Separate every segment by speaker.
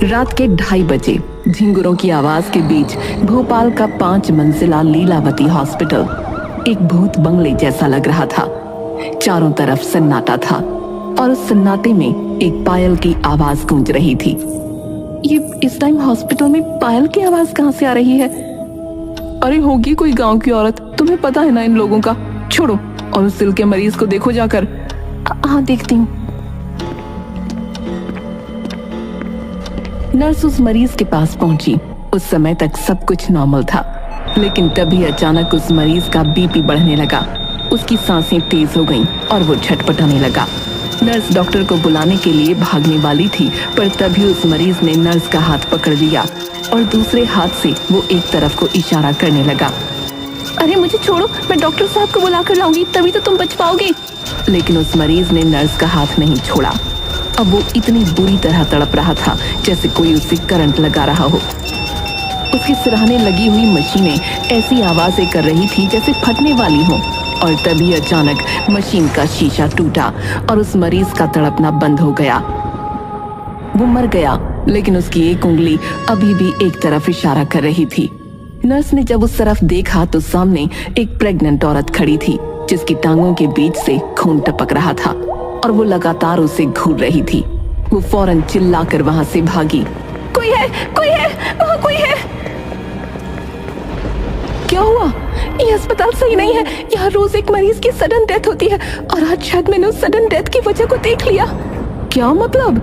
Speaker 1: रात के 2:30 बजे झिंगुरों की आवाज के बीच भोपाल का 5 मंजिला लीलावती हॉस्पिटल एक भूत बंगले जैसा लग रहा था। चारों तरफ सन्नाटा था और उस सन्नाटे में एक पायल की आवाज गूंज रही थी। ये इस टाइम हॉस्पिटल में पायल की आवाज कहाँ से आ रही है? अरे होगी कोई गांव की औरत, तुम्हें पता है ना इन लोगों का। छोड़ो और उस दिल के मरीज को देखो जाकर। हाँ देखती हूँ। नर्स उस मरीज के पास पहुंची। उस समय तक सब कुछ नॉर्मल था, लेकिन तभी अचानक उस मरीज का बीपी बढ़ने लगा। उसकी सांसें तेज हो गईं और वो छटपटाने लगा। नर्स डॉक्टर को बुलाने के लिए भागने वाली थी, पर तभी उस मरीज ने नर्स का हाथ पकड़ लिया और दूसरे हाथ से वो एक तरफ को इशारा करने लगा। अरे मुझे छोड़ो, मैं डॉक्टर साहब को बुला कर लाऊंगी, तभी तो तुम बच पाओगे। लेकिन उस मरीज ने नर्स का हाथ नहीं छोड़ा। अब वो इतनी बुरी तरह तड़प रहा था जैसे कोई उसे करंट लगा रहा हो। उसके सिरहाने लगी हुई मशीनें ऐसी आवाजें कर रही थी जैसे फटने वाली हो। और तभी अचानक मशीन का शीशा टूटा और उस मरीज का तड़पना बंद हो गया। वो मर गया, लेकिन उसकी एक उंगली अभी भी एक तरफ इशारा कर रही थी। नर्स ने जब उस तरफ देखा तो सामने एक प्रेग्नेंट औरत खड़ी थी, जिसकी टांगों के बीच से खून टपक रहा था और वो लगातार उसे घूर रही थी। वो फौरन चिल्लाकर वहां से भागी। कोई है, वहां कोई है। क्या हुआ? ये अस्पताल सही नहीं है। यहाँ रोज एक मरीज की सडन डेथ होती है और आज शायद मैंने उस सडन डेथ की वजह को देख लिया। क्या मतलब?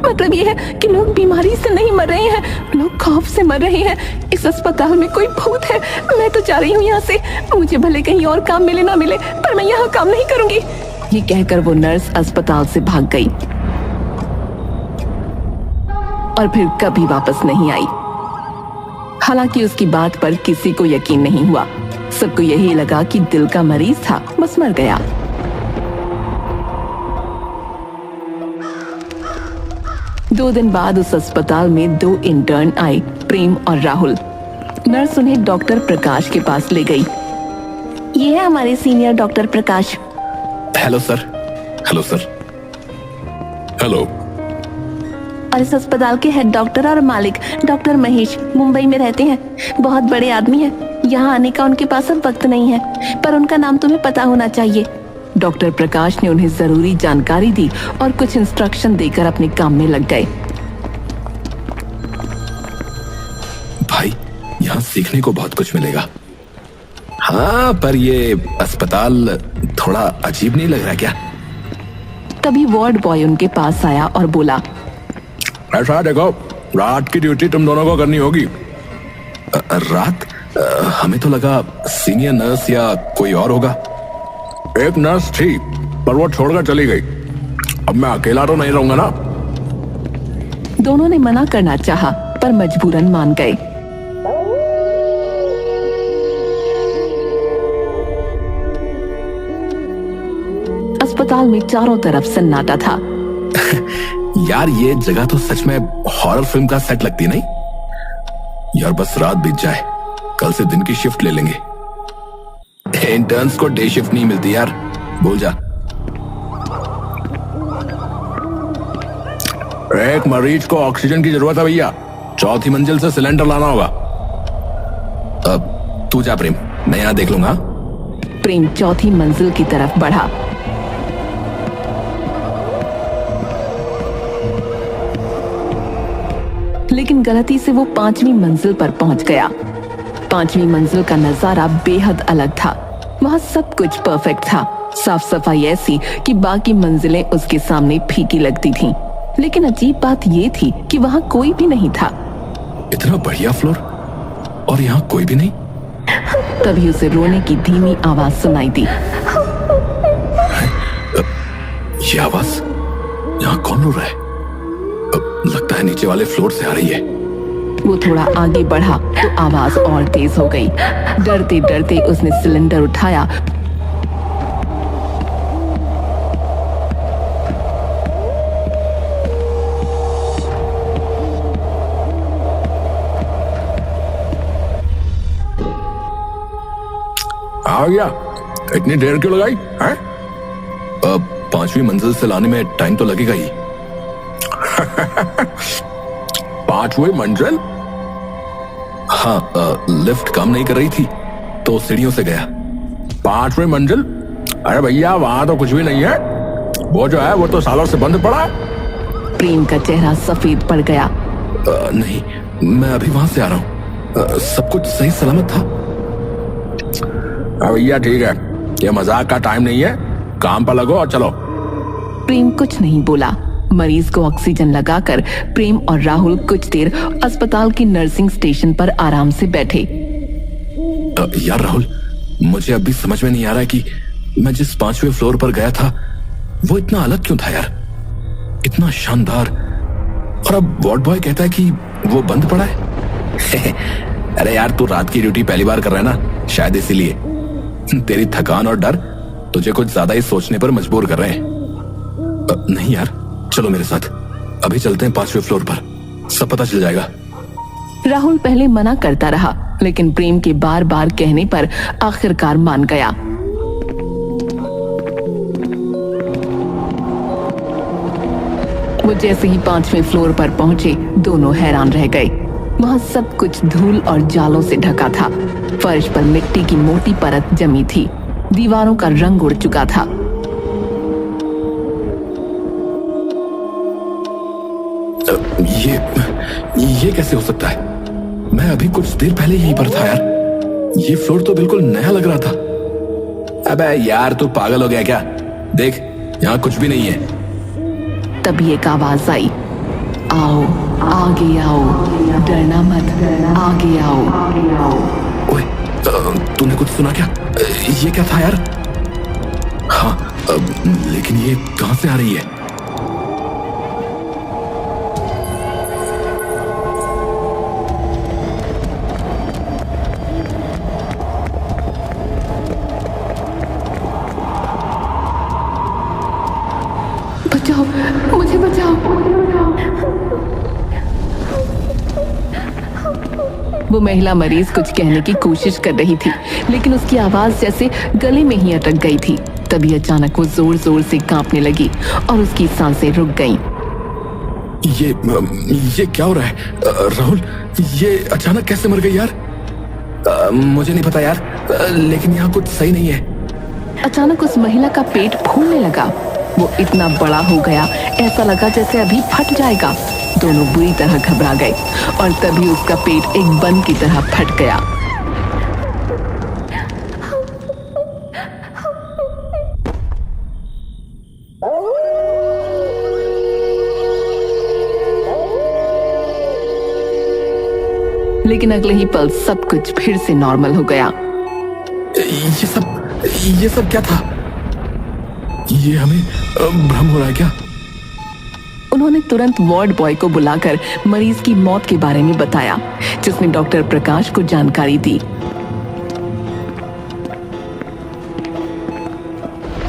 Speaker 1: मतलब ये है कि लोग बीमारी से नहीं मर रहे हैं, लोग खौफ से मर रहे हैं। इस अस्पताल में कोई भूत है। मैं तो जा रही हूँ यहाँ से। मुझे भले कहीं और काम मिले ना मिले, पर मैं यहाँ काम नहीं करूंगी। ये कहकर वो नर्स अस्पताल से भाग गई और फिर कभी वापस नहीं आई। हालांकि उसकी बात पर किसी को यकीन नहीं हुआ। सबको यही लगा कि दिल का मरीज था, बस मर गया। दो दिन बाद उस अस्पताल में 2 इंटर्न आए, प्रेम और राहुल। नर्स उन्हें डॉक्टर प्रकाश के पास ले गई। ये है हमारे senior doctor Prakash.
Speaker 2: Hello sir. Hello sir. Hello.
Speaker 1: और इस अस्पताल के हेड डॉक्टर और मालिक डॉक्टर महेश मुंबई में रहते हैं। बहुत बड़े आदमी हैं। यहाँ आने का उनके पास अब वक्त नहीं है, पर उनका नाम तुम्हें पता होना चाहिए। डॉक्टर प्रकाश ने उन्हें जरूरी जानकारी दी और कुछ इंस्ट्रक्शन देकर अपने काम में लग गए।
Speaker 2: भाई, यहाँ सीखने को बहुत कुछ मिलेगा। हाँ, पर ये अस्पताल थोड़ा अजीब नहीं लग रहा क्या?
Speaker 1: तभी वार्ड बॉय उनके पास आया और बोला,
Speaker 2: ऐसा देखो, रात की ड्यूटी तुम दोनों को करनी होगी। रात? हमें तो लगा सीनियर नर्स या कोई और होगा। एक नर्स थी, पर वो छोड़कर चली गई। अब मैं अकेला तो नहीं रहूंगा ना।
Speaker 1: दोनों ने मना करना चाहा, पर मजबूरन मान गए। अस्पताल में चारों तरफ सन्नाटा था।
Speaker 2: यार, ये जगह तो सच में हॉरर फिल्म का सेट लगती नहीं? यार बस रात बीत जाए, कल से दिन की शिफ्ट ले लेंगे। इंटर्न्स को डे शिफ्ट नहीं मिलती यार, भूल जा। एक मरीज को ऑक्सीजन की जरूरत है भैया, 4थी मंजिल से सिलेंडर लाना होगा। अब तू जा प्रेम, मैं यहाँ देख लूंगा।
Speaker 1: प्रेम 4थी मंजिल की तरफ बढ़ा। लेकिन गलती से वो 5वीं मंजिल पर पहुंच गया। 5वीं मंजिल का नजारा बेहद अलग था। वहां सब कुछ परफेक्ट था। साफ सफाई ऐसी कि बाकी मंजिलें उसके सामने फीकी लगती थीं। लेकिन अजीब बात ये थी कि वहां कोई भी नहीं था।
Speaker 2: इतना बढ़िया फ्लोर और यहाँ कोई भी नहीं।
Speaker 1: तभी उसे रोने की धीमी आवाज सुनाई दी।
Speaker 2: ये आवाज, यहाँ कौन रो रहा है? लगता है नीचे वाले फ्लोर से आ रही है।
Speaker 1: वो थोड़ा आगे बढ़ा तो आवाज और तेज हो गई। डरते डरते उसने सिलेंडर उठाया
Speaker 2: आ गया। इतनी देर क्यों लगाई है? अब 5वीं मंजिल से लाने में टाइम तो लगेगा ही। 5वीं मंजिल? हाँ, लिफ्ट काम नहीं कर रही थी तो सीढ़ियों से गया। 5वीं मंजिल? अरे भैया वहां तो कुछ भी नहीं है, वो जो है वो तो सालों से बंद पड़ा है।
Speaker 1: प्रेम का चेहरा सफेद पड़ गया।
Speaker 2: नहीं, मैं अभी वहां से आ रहा हूँ, सब कुछ सही सलामत था। भैया ठीक है, ये मजाक का टाइम नहीं है, काम पर लगो और चलो।
Speaker 1: प्रेम कुछ नहीं बोला। मरीज को ऑक्सीजन लगाकर प्रेम और राहुल कुछ देर अस्पताल की नर्सिंग स्टेशन पर आराम से बैठे।
Speaker 2: यार राहुल, मुझे अभी समझ में नहीं आ रहा है कि मैं जिस 5वें फ्लोर पर गया था वो इतना अलग क्यों था यार, इतना शानदार, और अब वार्ड बॉय कहता है कि वो बंद पड़ा है। अरे यार, तू रात की ड्यूटी पहली बार कर रहा है ना, शायद इसीलिए तेरी थकान और डर तुझे कुछ ज्यादा ही सोचने पर मजबूर कर रहे हैं। नहीं यार, चलो मेरे साथ, अभी चलते हैं 5वें फ्लोर पर, सब पता चल जाएगा।
Speaker 1: राहुल पहले मना करता रहा, लेकिन प्रेम के बार बार कहने पर आखिरकार मान गया। वो जैसे ही 5वें फ्लोर पर पहुंचे, दोनों हैरान रह गए। वहां सब कुछ धूल और जालों से ढका था। फर्श पर मिट्टी की मोटी परत जमी थी, दीवारों का रंग उड़ चुका था।
Speaker 2: ये कैसे हो सकता है? मैं अभी कुछ देर पहले यहीं पर था यार, ये फ्लोर तो बिल्कुल नया लग रहा था। अबे यार, तू पागल हो गया क्या? देख, यहाँ कुछ भी नहीं है।
Speaker 1: तभी एक आवाज आई, आओ आगे आओ, डरना मत, आगे आओ।
Speaker 2: ओए, तूने कुछ सुना क्या? ये क्या था यार? हाँ, लेकिन ये कहां से आ रही है?
Speaker 1: बचाओ, मुझे बचाओ। वो महिला मरीज कुछ कहने की कोशिश कर रही थी, लेकिन उसकी आवाज जैसे गले में ही अटक गई थी। तभी अचानक वो जोर जोर से कांपने लगी और उसकी सांसें रुक गईं।
Speaker 2: ये क्या हो रहा है? राहुल, ये अचानक कैसे मर गई यार? मुझे नहीं पता यार, लेकिन यहाँ कुछ सही नहीं है।
Speaker 1: अचानक उस महिला का पेट फूलने लगा। वो इतना बड़ा हो गया, ऐसा लगा जैसे अभी फट जाएगा। दोनों बुरी तरह घबरा गए और तभी उसका पेट एक बंद की तरह फट गया। लेकिन अगले ही पल सब कुछ फिर से नॉर्मल हो गया।
Speaker 2: ये सब क्या था? ये हमें भ्रम हो रहा है क्या?
Speaker 1: उन्होंने तुरंत वार्ड बॉय को बुलाकर मरीज की मौत के बारे में बताया, जिसने डॉक्टर प्रकाश को जानकारी दी।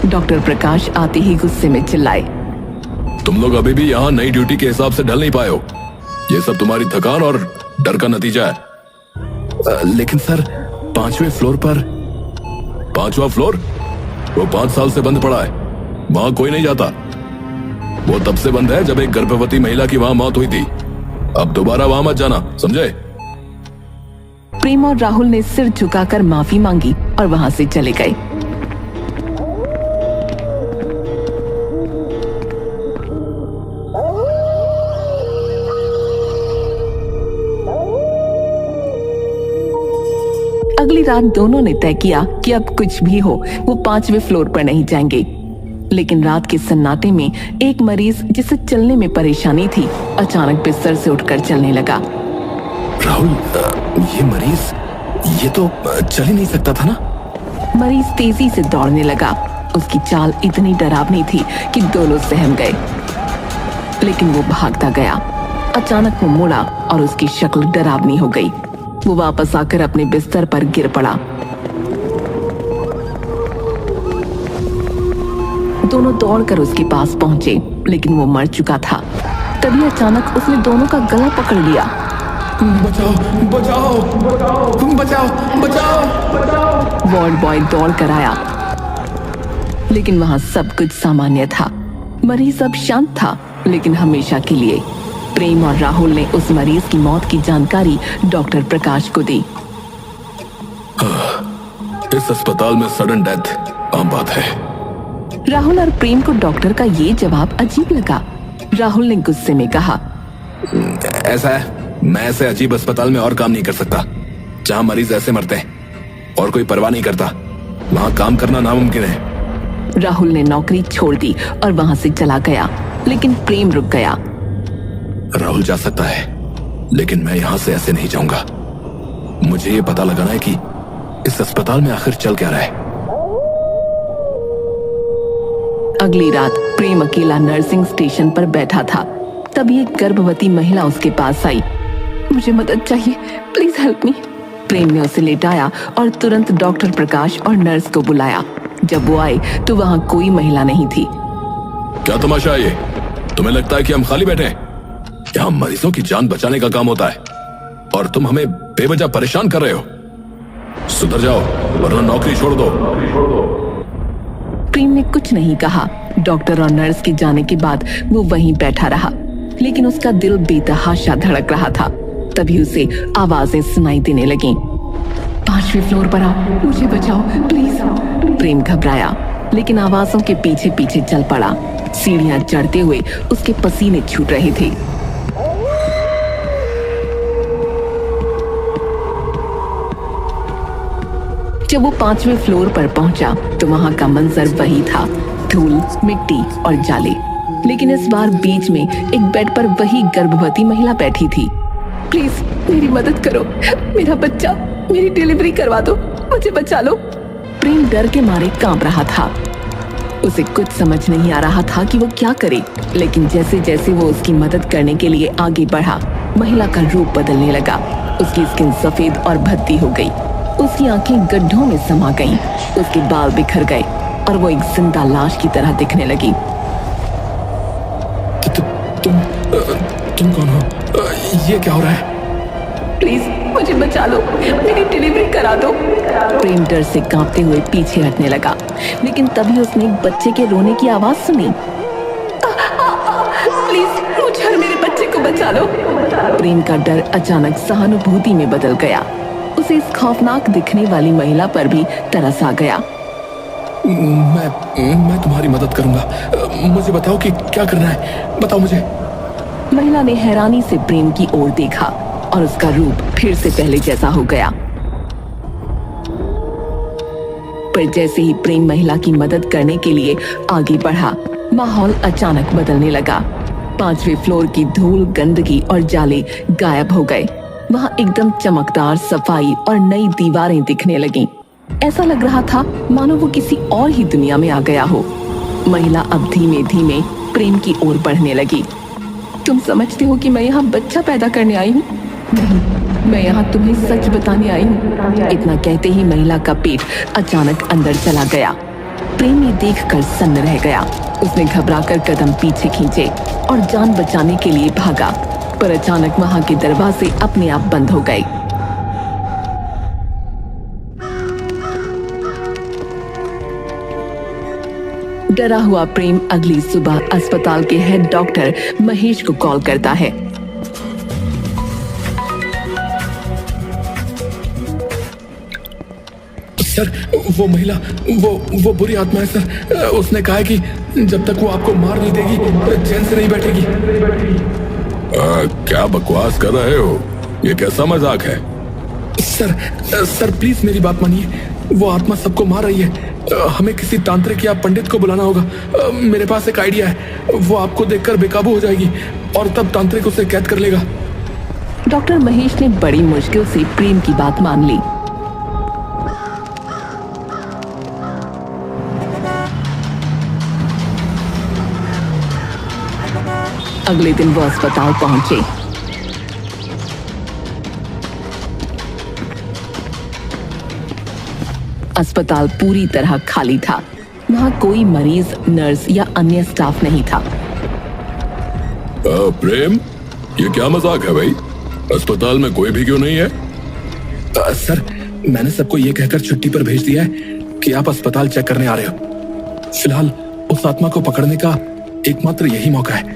Speaker 1: डॉक्टर प्रकाश आते ही गुस्से में चिल्लाए,
Speaker 2: तुम लोग अभी भी यहाँ नई ड्यूटी के हिसाब से ढल नहीं पाए हो। ये सब तुम्हारी थकान और डर का नतीजा है। लेकिन सर, 5वें फ्लोर पर। 5वां फ्लोर? वो 5 साल से बंद पड़ा है, वहां कोई नहीं जाता। वो तब से बंद है जब एक गर्भवती महिला की वहां मौत हुई थी। अब दोबारा वहां मत जाना, समझे?
Speaker 1: प्रेम और राहुल ने सिर झुकाकर माफी मांगी और वहां से चले गए। अगली रात दोनों ने तय किया कि अब कुछ भी हो वो 5वें फ्लोर पर नहीं जाएंगे। लेकिन रात के सन्नाटे में एक मरीज जिसे चलने में परेशानी थी, अचानक बिस्तर से उठकर चलने लगा।
Speaker 2: राहुल, ये मरीज, ये तो चल ही नहीं सकता था ना?
Speaker 1: मरीज तेजी से दौड़ने लगा। उसकी चाल इतनी डरावनी थी कि दोनों सहम गए, लेकिन वो भागता गया। अचानक वो मुड़ा और उसकी शक्ल डरावनी हो गई। वो वापस आकर अपने बिस्तर पर गिर पड़ा। दोनों दौड़कर उसके पास पहुंचे, लेकिन वो मर चुका था। तभी अचानक उसने दोनों का गला पकड़ लिया।
Speaker 2: बचाओ, बचाओ, बचाओ, बचाओ, बचाओ।
Speaker 1: वार्ड बॉय दौड़ कर आया, लेकिन वहां सब कुछ सामान्य था। मरीज अब शांत था, लेकिन हमेशा के लिए। प्रेम और राहुल ने उस मरीज की मौत की जानकारी डॉक्टर प्रकाश को दी।
Speaker 2: इस अस्पताल में सडन डेथ आम बात है।
Speaker 1: राहुल और प्रेम को डॉक्टर का ये जवाब अजीब लगा। राहुल ने गुस्से में कहा,
Speaker 2: ऐसा है, मैं ऐसे अजीब अस्पताल में और काम नहीं कर सकता जहां मरीज ऐसे मरते हैं और कोई परवाह नहीं करता। वहां काम करना नामुमकिन है।
Speaker 1: राहुल ने नौकरी छोड़ दी और वहां से चला गया, लेकिन प्रेम रुक गया।
Speaker 2: राहुल जा सकता है, लेकिन मैं यहां से ऐसे नहीं जाऊंगा। मुझे ये पता लगाना है कि इस अस्पताल में आखिर चल क्या रहा है।
Speaker 1: अगली रात प्रेम अकेला नर्सिंग स्टेशन पर बैठा था। तभी एक गर्भवती महिला उसके पास आई। मुझे मदद चाहिए, प्लीज हेल्प मी। प्रेम ने उसे लेटाया और तुरंत डॉक्टर प्रकाश और नर्स को बुलाया। जब वो आए तो वहां कोई महिला नहीं थी।
Speaker 2: क्या तमाशा है ये? तुम्हें लगता है कि हम खाली बैठे हैं? यहाँ मरीजों की जान बचाने का काम होता है और तुम हमें बेवजह परेशान कर रहे हो। सुधर जाओ वरना नौकरी छोड़ दो।
Speaker 1: प्रेम ने कुछ नहीं कहा। डॉक्टर और नर्स के जाने के बाद वो वहीं बैठा रहा, लेकिन उसका दिल बेतहाशा धड़क रहा था। तभी उसे आवाजें सुनाई देने लगीं। 5वें फ्लोर पर आओ, मुझे बचाओ प्लीज। प्रेम घबराया, लेकिन आवाजों के पीछे पीछे चल पड़ा। सीढ़ियां चढ़ते हुए उसके पसीने छूट रहे थे। जब वो 5वें फ्लोर पर पहुंचा तो वहां का मंजर वही था, धूल, मिट्टी और जाले। लेकिन इस बार बीच में एक बेड पर वही गर्भवती महिला बैठी थी। प्लीज मेरी मदद करो, मेरा बच्चा, मेरी डिलीवरी करवा दो, मुझे बचा लो। प्रेम डर के मारे कांप रहा था। उसे कुछ समझ नहीं आ रहा था कि वो क्या करे, लेकिन जैसे जैसे वो उसकी मदद करने के लिए आगे बढ़ा, महिला का रूप बदलने लगा। उसकी स्किन सफेद और भद्दी हो गई, उसकी आंखें गड्ढों में समा गईं, उसके बाल बिखर गए और वो एक जिंदा लाश की तरह दिखने लगी।
Speaker 2: तुम कौन हो? ये क्या हो रहा है?
Speaker 1: प्लीज मुझे बचा लो, मेरी डिलीवरी करा दो। प्रेम डर से कांपते हुए पीछे हटने लगा, लेकिन तभी उसने एक बच्चे के रोने की आवाज सुनी। प्लीज मुझे और मेरे बच्चे को बचा लो। प्रेम का डर अचानक सहानुभूति में बदल गया। उसे इस खौफनाक दिखने वाली महिला पर भी तरस आ गया।
Speaker 2: मैं तुम्हारी मदद करूंगा। मुझे बताओ कि क्या करना है, बताओ मुझे।
Speaker 1: महिला ने हैरानी से प्रेम की ओर देखा और उसका रूप फिर से पहले जैसा हो गया। पर जैसे ही प्रेम महिला की मदद करने के लिए आगे बढ़ा, माहौल अचानक बदलने लगा। 5वें फ्लोर की धूल, गंदगी और जाले गायब हो गए। वहां एकदम चमकदार सफाई और नई दीवारें दिखने लगीं। ऐसा लग रहा था मानो वो किसी और ही दुनिया में आ गया हो। महिला अब धीमे धीमे प्रेम की ओर बढ़ने लगी। तुम समझते हो कि मैं यहाँ बच्चा पैदा करने आई हूँ? नहीं, मैं यहाँ तुम्हें सच बताने आई हूँ। इतना कहते ही महिला का पेट अचानक अंदर चला गया। प्रेम ये देखकर सन्न रह गया। उसने घबराकर कदम पीछे खींचे और जान बचाने के लिए भागा, पर अचानक वहां के दरवाजे अपने आप बंद हो गए। डरा हुआ प्रेम अगली सुबह अस्पताल के हेड डॉक्टर महेश को कॉल करता है।
Speaker 2: सर, वो महिला, वो बुरी आत्मा है सर। उसने कहा है कि जब तक वो आपको मार नहीं देगी चैन से नहीं बैठेगी। क्या बकवास कर रहे हो? ये कैसा मजाक है? सर प्लीज मेरी बात मानिए। वो आत्मा सबको मार रही है। हमें किसी तांत्रिक या पंडित को बुलाना होगा। मेरे पास एक आइडिया है। वो आपको देखकर बेकाबू हो जाएगी और तब तांत्रिक उसे कैद कर लेगा।
Speaker 1: डॉक्टर महेश ने बड़ी मुश्किल से प्रेम की बात मान ली। अगले दिन वो अस्पताल पहुंचे। अस्पताल पूरी तरह खाली था। वहां कोई मरीज, नर्स या अन्य स्टाफ नहीं था।
Speaker 2: प्रेम, ये क्या मजाक है भाई? अस्पताल में कोई भी क्यों नहीं है? सर, मैंने सबको ये कहकर छुट्टी पर भेज दिया है कि आप अस्पताल चेक करने आ रहे हो। फिलहाल उस आत्मा को पकड़ने का एकमात्र यही मौका है।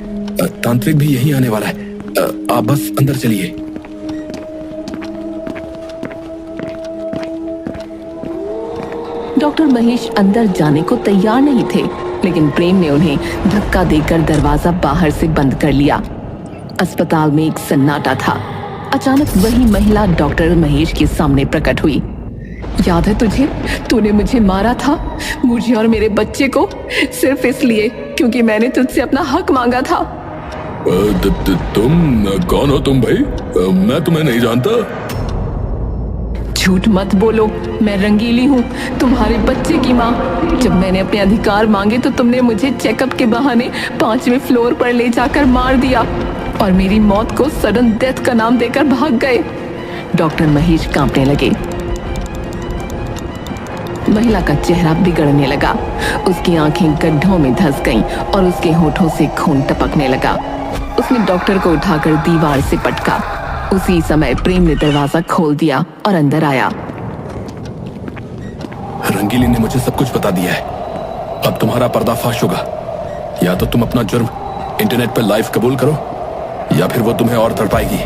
Speaker 2: तांत्रिक भी यही आने वाला है। आप बस अंदर चलिए।
Speaker 1: डॉक्टर महेश अंदर जाने को तैयार नहीं थे, लेकिन प्रेम ने उन्हें धक्का देकर दरवाजा बाहर से बंद कर लिया। अस्पताल में एक सन्नाटा था। अचानक वही महिला डॉक्टर महेश के सामने प्रकट हुई। याद है तुझे? तूने मुझे मारा था, मुझे और मेरे बच्चे को, सिर्फ इसलिए क्योंकि मैंने तुझसे अपना हक मांगा था।
Speaker 2: तुम कौन हो तुम भाई? मैं तुम्हें नहीं जानता।
Speaker 1: झूठ मत बोलो, मैं रंगीली हूँ, तुम्हारे बच्चे की माँ। जब मैंने अपने अधिकार मांगे तो तुमने मुझे चेकअप के बहाने 5वें फ्लोर पर ले जाकर मार दिया और मेरी मौत को सडन डेथ का नाम देकर भाग गए। डॉक्टर महेश कांपने लगे। महिला का चेहरा बिगड़ने लगा। उसकी आंखें गड्ढों में धंस गईं और उसके होठों से खून टपकने लगा। उसने डॉक्टर को उठाकर दीवार से पटका। उसी समय प्रेम ने दरवाजा खोल दिया और अंदर आया।
Speaker 2: रंगीली ने मुझे सब कुछ बता दिया है। अब तुम्हारा पर्दाफाश होगा। या तो तुम अपना जुर्म इंटरनेट पर लाइव कबूल करो, या फिर वो तुम्हें और तड़पाएगी।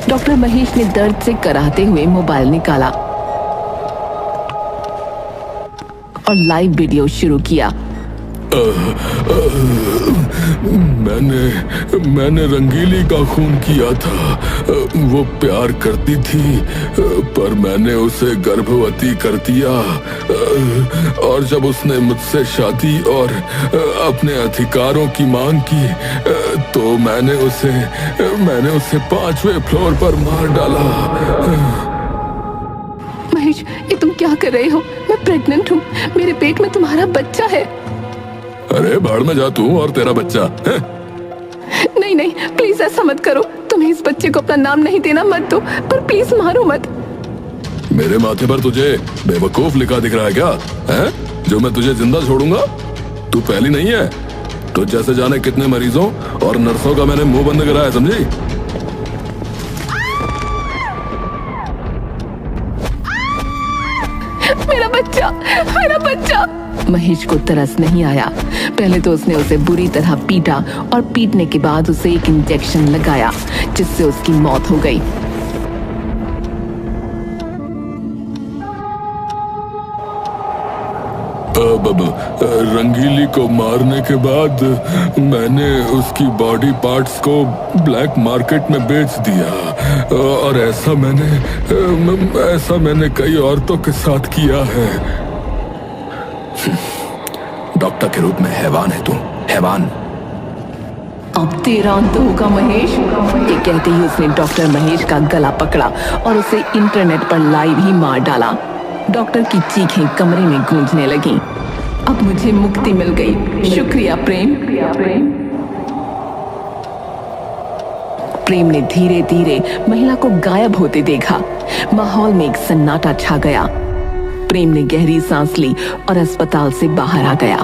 Speaker 1: डॉक्टर महेश ने दर्द से कराहते हुए मोबाइल निकाला और लाइव वीडियो शुरू किया।
Speaker 2: मैंने रंगीली का खून किया था। वो प्यार करती थी, पर मैंने उसे गर्भवती कर दिया। और जब उसने मुझसे शादी और अपने अधिकारों की मांग की, तो मैंने उसे 5वें फ्लोर पर मार डाला।
Speaker 1: महेश, ये तुम क्या कर रहे हो? मैं प्रेग्नेंट हूँ, मेरे पेट में तुम्हारा बच्चा है।
Speaker 2: अरे भाड़ में जा तू और तेरा बच्चा है?
Speaker 1: नहीं नहीं, प्लीज ऐसा मत करो। तुम्हें इस बच्चे को अपना नाम नहीं देना मत दो, पर प्लीज मारो मत।
Speaker 2: मेरे माथे पर तुझे बेवकूफ लिखा दिख रहा है क्या? है जो मैं तुझे जिंदा छोड़ूंगा? तू पहली नहीं है। तो जैसे जाने कितने मरीजों और नर्सों का मैंने मुंह बंद कराया, समझी?
Speaker 1: मेरा बच्चा, मेरा बच्चा। महेश को तरस नहीं आया। पहले तो उसने उसे बुरी तरह पीटा और पीटने के बाद उसे एक इंजेक्शन लगाया, जिससे उसकी मौत हो गई।
Speaker 2: रंगीली को मारने के बाद मैंने उसकी बॉडी पार्ट्स को ब्लैक मार्केट में बेच दिया, और ऐसा मैंने कई औरतों के साथ किया है। डॉक्टर के रूप में हैवान है तू, हैवान।
Speaker 1: अब तेरा अंत होगा महेश। ये कहते ही उसने डॉक्टर महेश का गला पकड़ा और उसे इंटरनेट पर लाइव ही मार डाला। डॉक्टर की चीखें कमरे में गूंजने लगीं। अब मुझे मुक्ति मिल गई। शुक्रिया प्रेम। प्रेम ने धीरे धीरे महिला को गायब होते देखा। माहौल में एक सन्नाटा छा गया। प्रेम ने गहरी सांस ली और अस्पताल से बाहर आ गया।